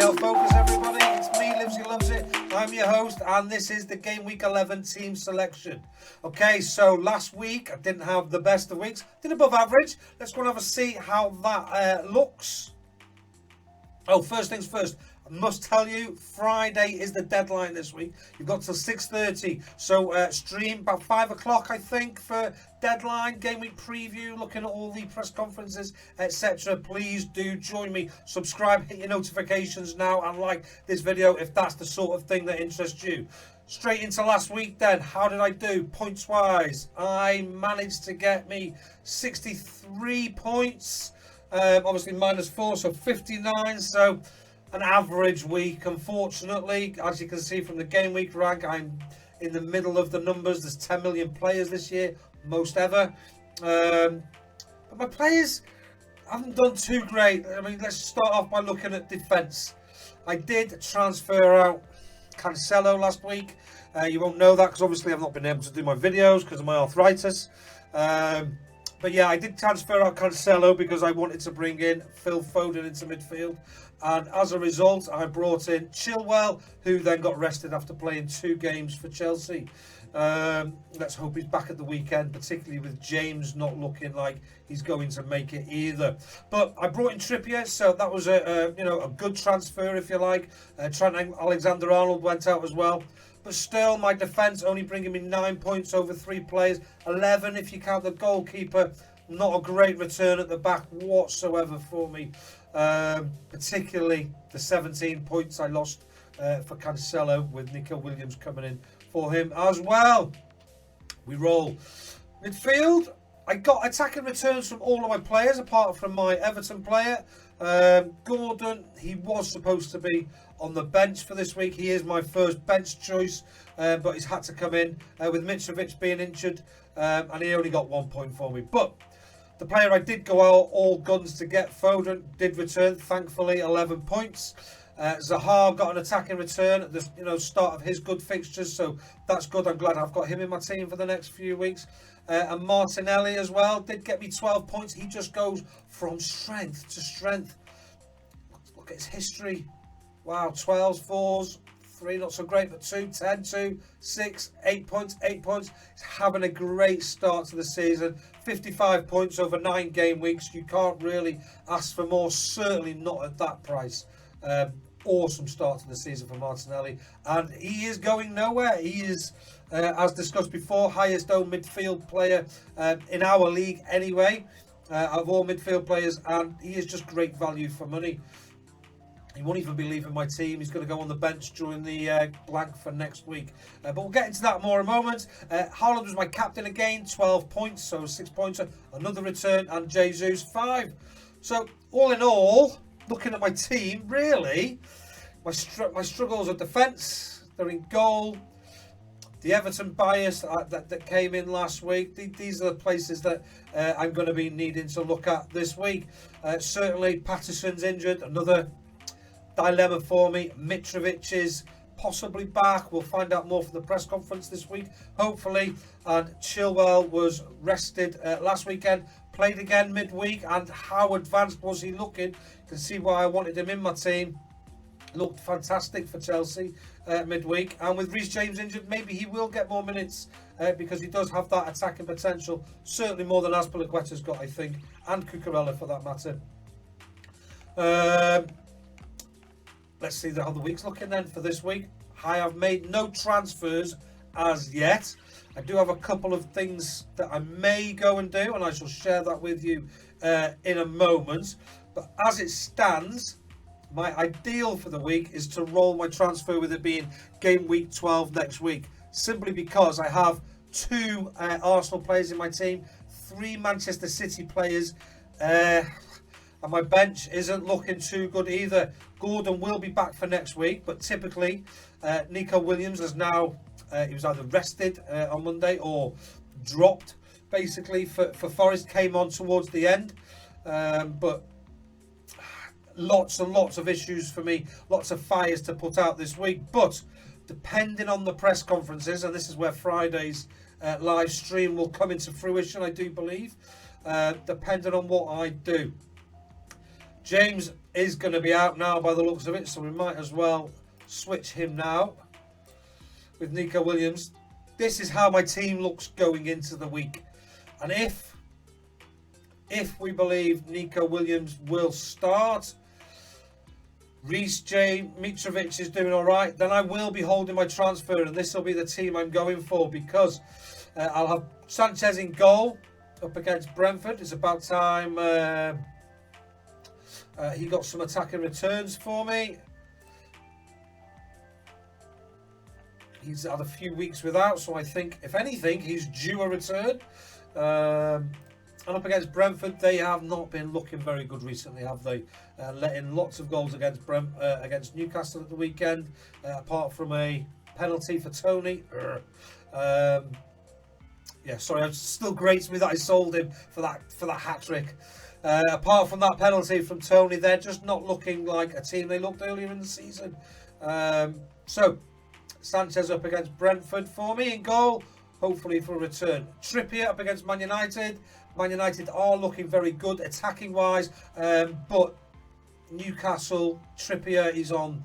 FPL Focus, everybody. It's me, Livesey Lovesit. I'm your host, and this is the Game Week 11 team selection. Okay, so last week I didn't have the best of weeks. Did above average. Let's go and have a see how that looks. Oh, first things first. I must tell you, Friday is the deadline this week. You've got till 6:30. So stream about 5 o'clock, I think, for deadline, game week preview, looking at all the press conferences, etc. Please do join me. Subscribe, hit your notifications now, and like this video if that's the sort of thing that interests you. Straight into last week then. How did I do points wise? I managed to get me 63 points. Obviously -4, so 59. So an average week, unfortunately. As you can see from the game week rank, I'm in the middle of the numbers. There's 10 million players this year, most ever. But my players haven't done too great. I mean, let's start off by looking at defence. I did transfer out Cancelo last week. You won't know that because obviously I've not been able to do my videos because of my arthritis. But yeah, I did transfer out Cancelo because I wanted to bring in Phil Foden into midfield. And as a result, I brought in Chilwell, who then got rested after playing 2 games for Chelsea. Let's hope he's back at the weekend, particularly with James not looking like he's going to make it either. But I brought in Trippier, so that was a good transfer, if you like. Trent Alexander-Arnold went out as well. But still, my defence only bringing me 9 points over 3 players. 11 if you count the goalkeeper. Not a great return at the back whatsoever for me. Particularly the 17 points I lost for Cancelo, with Nico Williams coming in for him as well. We roll. Midfield, I got attacking returns from all of my players apart from my Everton player. Gordon, he was supposed to be on the bench for this week. He is my first bench choice, but he's had to come in with Mitrovic being injured, and he only got 1 point for me. But the player I did go out all guns to get, Foden, did return, thankfully, 11 points. Zaha got an attacking return at the start of his good fixtures, so that's good. I'm glad I've got him in my team for the next few weeks. And Martinelli as well did get me 12 points. He just goes from strength to strength. Look at his history. Wow, 12s, 4s, 3 not so great, but 2, 10, 2, 6, 8 points, 8 points. He's having a great start to the season. 55 points over 9 game weeks. You can't really ask for more, certainly not at that price. Awesome start to the season for Martinelli, and he is going nowhere. He is, as discussed before, highest owned midfield player in our league anyway, of all midfield players, and he is just great value for money. He won't even be leaving my team. He's going to go on the bench during the blank for next week. But we'll get into that more in a moment. Haaland was my captain again, 12 points, so 6 points, another return, and Jesus 5. So all in all, looking at my team, really, my struggles are defence. They're in goal. The Everton bias that came in last week. These are the places that I'm going to be needing to look at this week. Certainly, Patterson's injured. Another dilemma for me. Mitrovic is possibly back. We'll find out more from the press conference this week, hopefully. And Chilwell was rested last weekend. Played again midweek, and how advanced was he looking? You can see why I wanted him in my team. Looked fantastic for Chelsea midweek, and with Reece James injured, maybe he will get more minutes because he does have that attacking potential, certainly more than Azpilicueta's got, I think, and Cucurella for that matter. Let's see how the week's looking then for this week. I have made no transfers as yet. I do have a couple of things that I may go and do, and I shall share that with you in a moment. But as it stands, my ideal for the week is to roll my transfer with it being game week 12 next week. Simply because I have 2 Arsenal players in my team, 3 Manchester City players, and my bench isn't looking too good either. Gordon will be back for next week, but typically Nico Williams has now, he was either rested on Monday or dropped, basically, for Forest, came on towards the end. But lots and lots of issues for me, lots of fires to put out this week. But depending on the press conferences, and this is where Friday's live stream will come into fruition, I do believe, depending on what I do. James is going to be out now by the looks of it, so we might as well switch him now with Nico Williams. This is how my team looks going into the week. And if we believe Nico Williams will start, Reece J. Mitrovic is doing all right, then I will be holding my transfer, and this will be the team I'm going for, because I'll have Sanchez in goal up against Brentford. It's about time he got some attacking returns for me. He's had a few weeks without, so I think, if anything, he's due a return. And up against Brentford, they have not been looking very good recently, have they? Letting lots of goals against Newcastle at the weekend, apart from a penalty for Tony. Yeah, sorry, it still grates me that I sold him for that hat-trick. Apart from that penalty from Tony, they're just not looking like a team they looked earlier in the season. So, Sanchez up against Brentford for me in goal, hopefully for a return. Trippier up against Man United. Man United are looking very good attacking wise, but Newcastle, Trippier is on,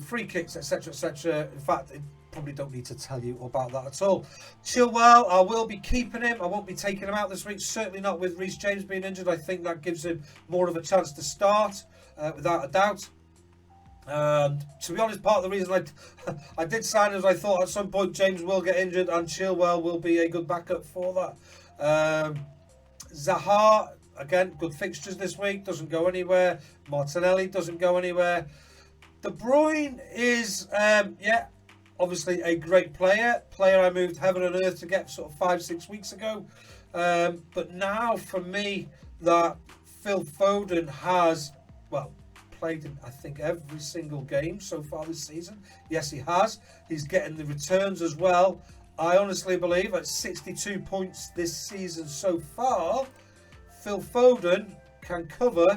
free kicks, etc, etc. In fact, I probably don't need to tell you about that at all. Chilwell, I will be keeping him. I won't be taking him out this week, certainly not with Reece James being injured. I think that gives him more of a chance to start, without a doubt. And to be honest, part of the reason I did sign him is I thought at some point James will get injured and Chilwell will be a good backup for that. Zaha, again, good fixtures this week, doesn't go anywhere. Martinelli doesn't go anywhere. De Bruyne is, obviously a great player I moved heaven and earth to get sort of 5-6 weeks ago. But now for me, that Phil Foden has, played in, I think, every single game so far this season. Yes, he has. He's getting the returns as well. I honestly believe at 62 points this season so far, Phil Foden can cover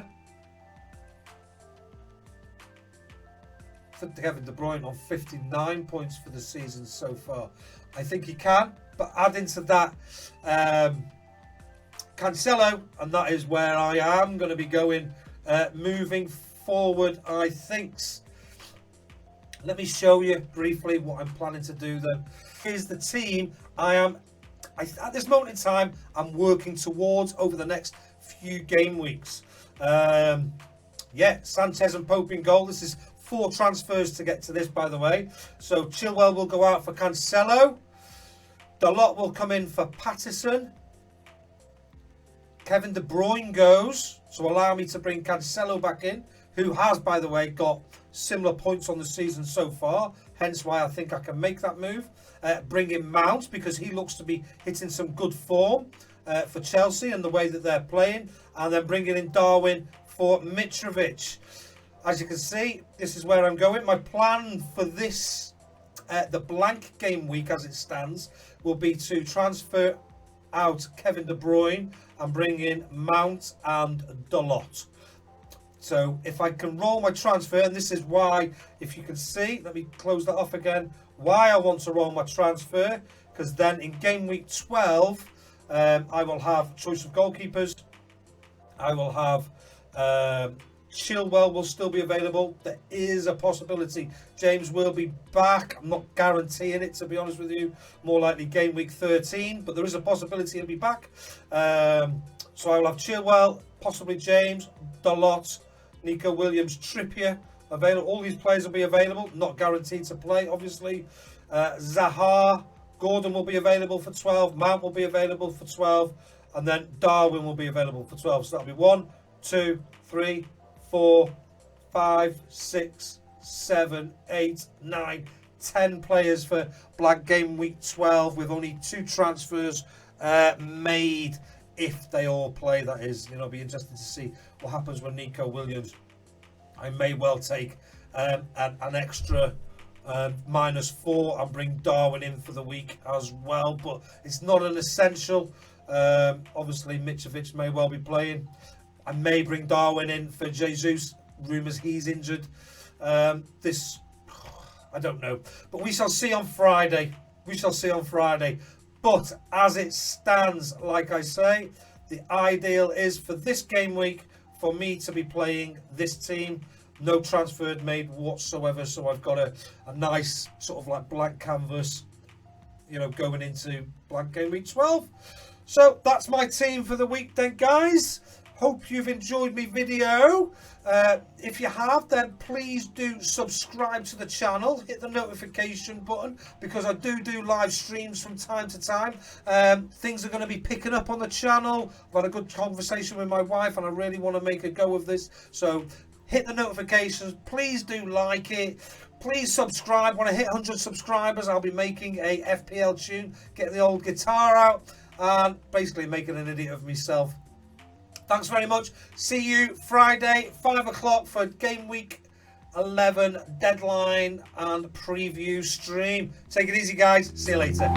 for Kevin De Bruyne on 59 points for the season so far. I think he can, but add into that Cancelo, and that is where I am going to be going moving forward, I think. Let me show you briefly what I'm planning to do then. Here's the team at this moment in time, I'm working towards over the next few game weeks. Sanchez and Pope in goal. This is 4 transfers to get to this, by the way. So Chilwell will go out for Cancelo. Dalot will come in for Patterson. Kevin De Bruyne goes, so allow me to bring Cancelo back in, who has, by the way, got similar points on the season so far, hence why I think I can make that move. Bring in Mount, because he looks to be hitting some good form for Chelsea and the way that they're playing, and then bringing in Darwin for Mitrovic. As you can see, this is where I'm going. My plan for this, the blank game week as it stands, will be to transfer out Kevin De Bruyne and bring in Mount and Dalot. So if I can roll my transfer, and this is why, if you can see, let me close that off again, why I want to roll my transfer, because then in game week 12, I will have choice of goalkeepers. I will have Chilwell will still be available. There is a possibility James will be back. I'm not guaranteeing it, to be honest with you. More likely game week 13, but there is a possibility he'll be back. So I will have Chilwell, possibly James, Dalot, Nico Williams, Trippier available. All these players will be available, not guaranteed to play, obviously. Zaha, Gordon will be available for 12. Mount will be available for 12. And then Darwin will be available for 12. So that'll be 1, 2, 3, 4, 5, 6, 7, 8, 9, 10 players for blank game week 12, with only 2 transfers made. If they all play, that is. It'll be interesting to see what happens with Nico Williams. I may well take an extra -4 and bring Darwin in for the week as well, but it's not an essential. Obviously Mitrovic may well be playing. I may bring Darwin in for Jesus. Rumours he's injured. I don't know, but we shall see on Friday. But as it stands, like I say, the ideal is for this game week for me to be playing this team. No transfer made whatsoever, so I've got a nice sort of like blank canvas, you know, going into blank game week 12. So that's my team for the week then, guys. Hope you've enjoyed my video. If you have, then please do subscribe to the channel. Hit the notification button, because I do live streams from time to time. Things are going to be picking up on the channel. I've had a good conversation with my wife, and I really want to make a go of this. So hit the notifications. Please do like it. Please subscribe. When I hit 100 subscribers, I'll be making a FPL tune, getting the old guitar out, and basically making an idiot of myself. Thanks very much. See you Friday, 5 o'clock for game week 11 deadline and preview stream. Take it easy, guys. See you later.